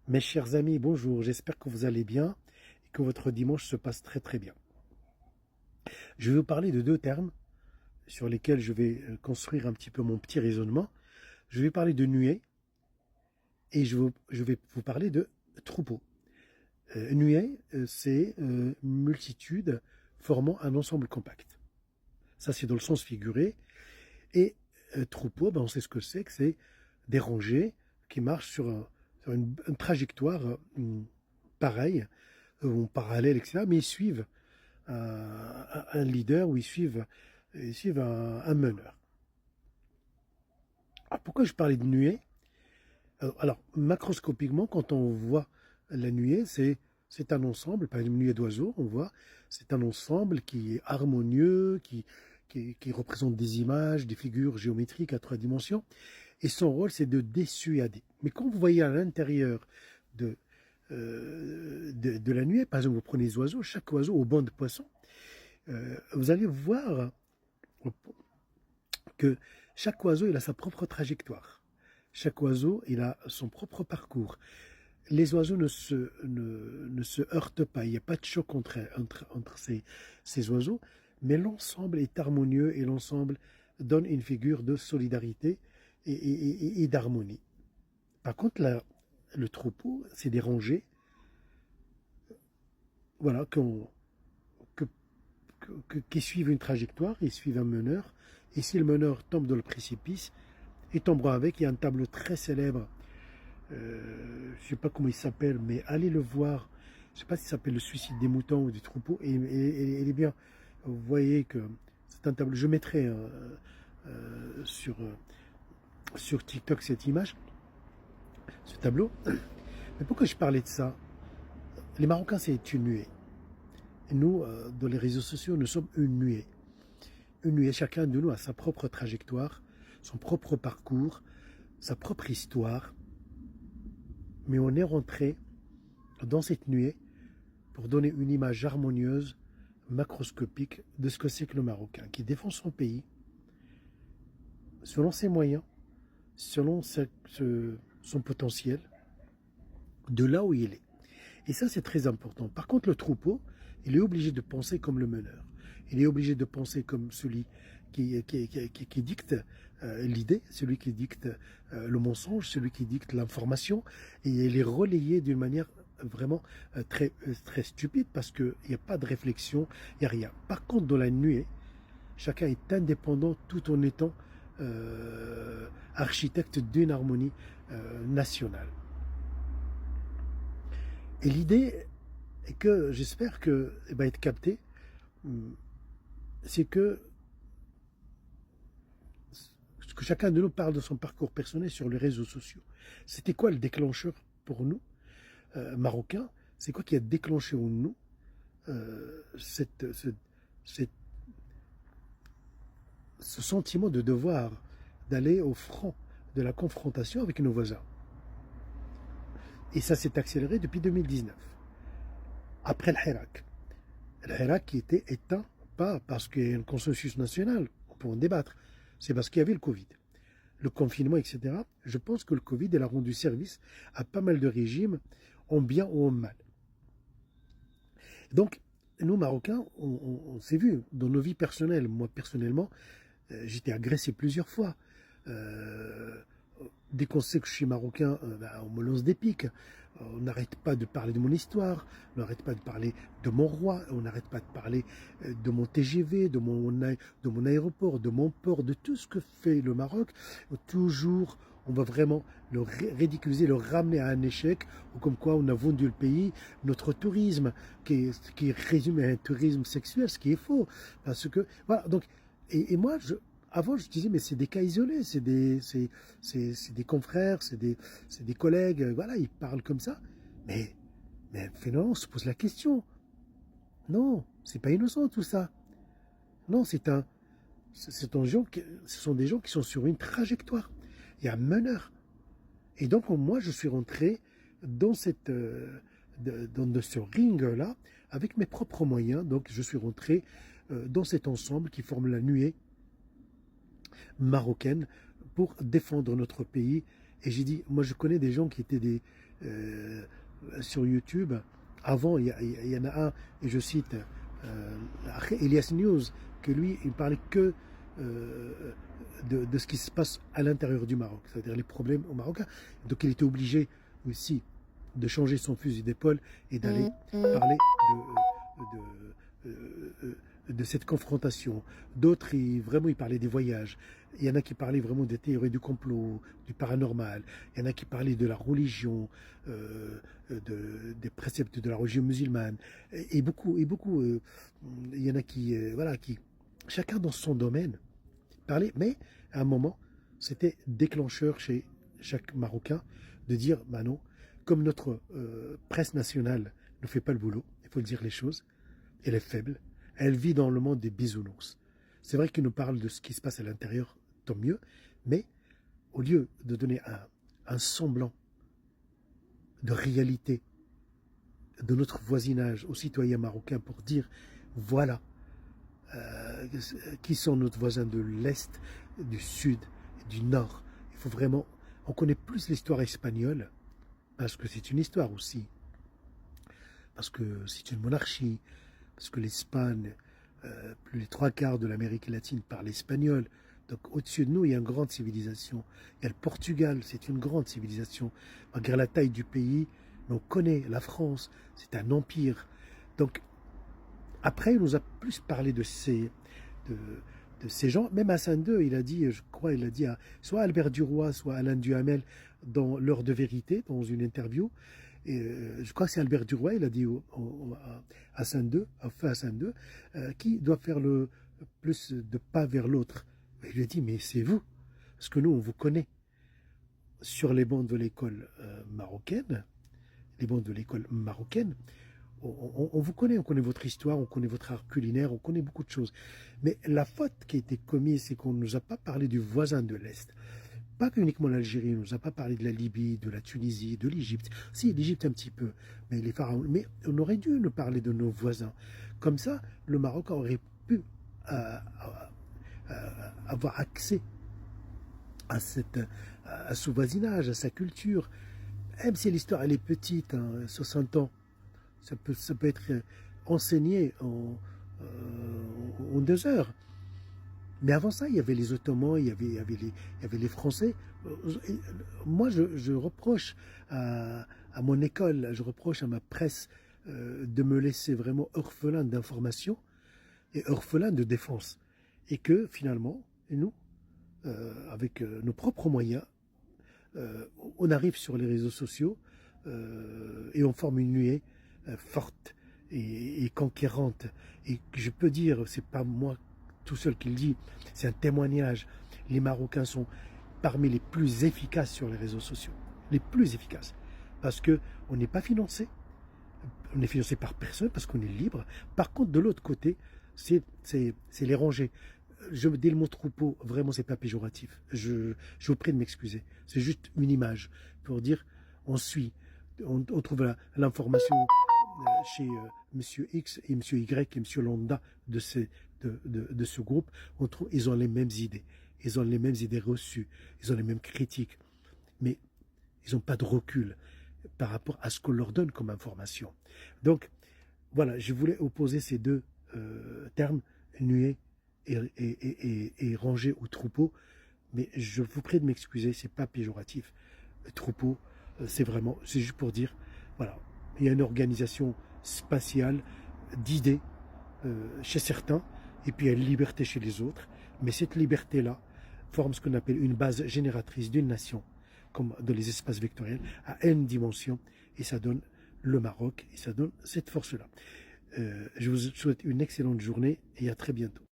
Mes chers amis, bonjour, j'espère que vous allez bien et que votre dimanche se passe très très bien. Je vais vous parler de deux termes sur lesquels je vais construire un petit peu mon petit raisonnement. Je vais parler de nuée et je vais vous parler de troupeau. Nuée, c'est une multitude formant un ensemble compact. Ça, c'est dans le sens figuré. Et troupeau, ben, on sait ce que c'est des rangées qui marchent sur une trajectoire pareille, ou parallèle, etc. Mais ils suivent un leader ou ils suivent un meneur. Alors, pourquoi je parlais de nuée? Alors, macroscopiquement, quand on voit la nuée, c'est un ensemble, pas une nuée d'oiseaux, on voit, c'est un ensemble qui est harmonieux, qui représente des images, des figures géométriques à trois dimensions, et son rôle, c'est de dissuader. Mais quand vous voyez à l'intérieur de, de la nuée, par exemple, vous prenez les oiseaux, chaque oiseau au banc de poissons, vous allez voir que chaque oiseau, il a sa propre trajectoire. Chaque oiseau, il a son propre parcours. Les oiseaux ne se heurtent pas, il n'y a pas de choc entre ces oiseaux, mais l'ensemble est harmonieux et l'ensemble donne une figure de solidarité et d'harmonie. Par contre, le troupeau, c'est des rangées, voilà, que- qui suivent une trajectoire, ils suivent un meneur, et si le meneur tombe dans le précipice, il tombera avec. Il y a un tableau très célèbre, je ne sais pas comment il s'appelle, mais allez le voir. Je ne sais pas s'il s'appelle le suicide des moutons ou des troupeaux, et il est bien. Vous voyez que c'est un tableau. Je mettrai sur TikTok cette image, ce tableau. Mais pourquoi je parlais de ça? Les Marocains, c'est une nuée. Et nous, dans les réseaux sociaux, nous sommes une nuée. Une nuée, chacun de nous a sa propre trajectoire, son propre parcours, sa propre histoire. Mais on est rentré dans cette nuée pour donner une image harmonieuse, macroscopique de ce que c'est que le Marocain, qui défend son pays selon ses moyens, selon son potentiel, de là où il est. Et ça, c'est très important. Par contre, le troupeau, il est obligé de penser comme le meneur. Il est obligé de penser comme celui qui dicte l'idée, celui qui dicte le mensonge, celui qui dicte l'information. Et il est relayé d'une manière vraiment très stupide parce qu'il n'y a pas de réflexion, il n'y a rien. Par contre, dans la nuée, chacun est indépendant tout en étant architecte d'une harmonie nationale. Et l'idée est que j'espère que va être captée, c'est que chacun de nous parle de son parcours personnel sur les réseaux sociaux. C'était quoi le déclencheur pour nous, Marocains? C'est quoi qui a déclenché en nous cette, ce sentiment de devoir d'aller au front de la confrontation avec nos voisins? Et ça s'est accéléré depuis 2019, après le Hirak. Le Hirak qui était éteint, pas parce qu'il y a un consensus national, on peut en débattre, c'est parce qu'il y avait le Covid. Le confinement, etc. Je pense que le Covid, elle a rendu service à pas mal de régimes, en bien ou en mal. Donc, nous, Marocains, on s'est vu dans nos vies personnelles. Moi, personnellement, j'étais agressé plusieurs fois. Euh, Dès qu'on sait que je suis marocain, on me lance des piques. On n'arrête pas de parler de mon histoire, on n'arrête pas de parler de mon roi, on n'arrête pas de parler de mon TGV, de mon aéroport, de mon port, de tout ce que fait le Maroc. Toujours, on va vraiment le ridiculiser, le ramener à un échec, ou comme quoi on a vendu le pays, notre tourisme, qui est résumé à un tourisme sexuel, ce qui est faux. Parce que, voilà, donc, et moi, avant, je disais, mais c'est des cas isolés, c'est des confrères, c'est des collègues, voilà, ils parlent comme ça. Mais finalement, on se pose la question. Non, c'est pas innocent tout ça. Non, ce sont des gens qui sont sur une trajectoire. Il y a un meneur. Et donc, moi, je suis rentré dans dans ce ring-là avec mes propres moyens. Donc, je suis rentré dans cet ensemble qui forme la nuée marocaine pour défendre notre pays. Et j'ai dit, moi je connais des gens qui étaient euh, sur YouTube. Avant, il y en a un, et je cite Elias News, que lui, il parlait que de ce qui se passe à l'intérieur du Maroc, c'est-à-dire les problèmes au Maroc. Donc il était obligé aussi de changer son fusil d'épaule et d'aller parler de cette confrontation. D'autres, vraiment, ils parlaient des voyages. Il y en a qui parlaient vraiment des théories du complot, du paranormal. Il y en a qui parlaient de la religion, des préceptes de la religion musulmane. Il y en a qui, voilà, qui, chacun dans son domaine, parlait. Mais à un moment, c'était déclencheur chez chaque Marocain de dire, bah non, comme notre presse nationale ne fait pas le boulot, il faut dire les choses, elle est faible, elle vit dans le monde des bisounours. C'est vrai qu'il nous parle de ce qui se passe à l'intérieur, tant mieux, mais au lieu de donner un semblant de réalité de notre voisinage aux citoyens marocains pour dire, voilà, qui sont nos voisins de l'Est, du Sud, du Nord. Il faut vraiment... On connaît plus l'histoire espagnole, parce que c'est une histoire aussi, parce que c'est une monarchie, parce que l'Espagne, plus les 3/4 de l'Amérique latine parlent espagnol. Donc au-dessus de nous, il y a une grande civilisation. Il y a le Portugal, c'est une grande civilisation. Malgré la taille du pays, on connaît la France, c'est un empire. Donc après, il nous a plus parlé de ces gens. Même Hassan II, il a dit, je crois, il a dit à soit Albert Duroy, soit Alain Duhamel dans L'heure de vérité, dans une interview. Et je crois que c'est Albert Duroy, il a dit à Hassan II, qui doit faire le plus de pas vers l'autre. Il lui a dit, mais c'est vous, parce que nous, on vous connaît sur les bancs de l'école marocaine, les bancs de l'école marocaine. On vous connaît, on connaît votre histoire, on connaît votre art culinaire, on connaît beaucoup de choses. Mais la faute qui a été commise, c'est qu'on ne nous a pas parlé du voisin de l'Est. Pas uniquement l'Algérie, on ne nous a pas parlé de la Libye, de la Tunisie, de l'Égypte. Si, l'Égypte un petit peu, mais les pharaons. Mais on aurait dû nous parler de nos voisins. Comme ça, le Maroc aurait pu avoir accès à ce voisinage, à sa culture. Même si l'histoire elle est petite, hein, 60 ans, ça peut être enseigné en 2 heures. Mais avant ça, il y avait les Ottomans, il y avait les Français. Moi, je reproche à mon école, je reproche à ma presse de me laisser vraiment orphelin d'informations et orphelin de défense. Et que finalement, nous, avec nos propres moyens, on arrive sur les réseaux sociaux et on forme une nuée forte et conquérante. Et je peux dire, c'est pas moi tout seul qui le dit, c'est un témoignage. Les Marocains sont parmi les plus efficaces sur les réseaux sociaux. Les plus efficaces. Parce qu'on n'est pas financé. On est financé par personne parce qu'on est libre. Par contre, de l'autre côté, c'est les rangées. Je dis le mot troupeau, vraiment, c'est pas péjoratif. Je vous prie de m'excuser. C'est juste une image pour dire on suit. On trouve l'information chez Monsieur X et Monsieur Y et Monsieur Lambda de ce groupe. Ils ont les mêmes idées. Ils ont les mêmes idées reçues. Ils ont les mêmes critiques. Mais ils n'ont pas de recul par rapport à ce qu'on leur donne comme information. Donc, voilà, je voulais opposer ces deux termes, nuée et rangé au troupeau, mais je vous prie de m'excuser, c'est pas péjoratif. Troupeau, c'est juste pour dire, voilà, il y a une organisation spatiale d'idées chez certains, et puis il y a une liberté chez les autres, mais cette liberté-là forme ce qu'on appelle une base génératrice d'une nation, comme dans les espaces vectoriels, à n dimensions, et ça donne le Maroc, et ça donne cette force-là. Je vous souhaite une excellente journée, et à très bientôt.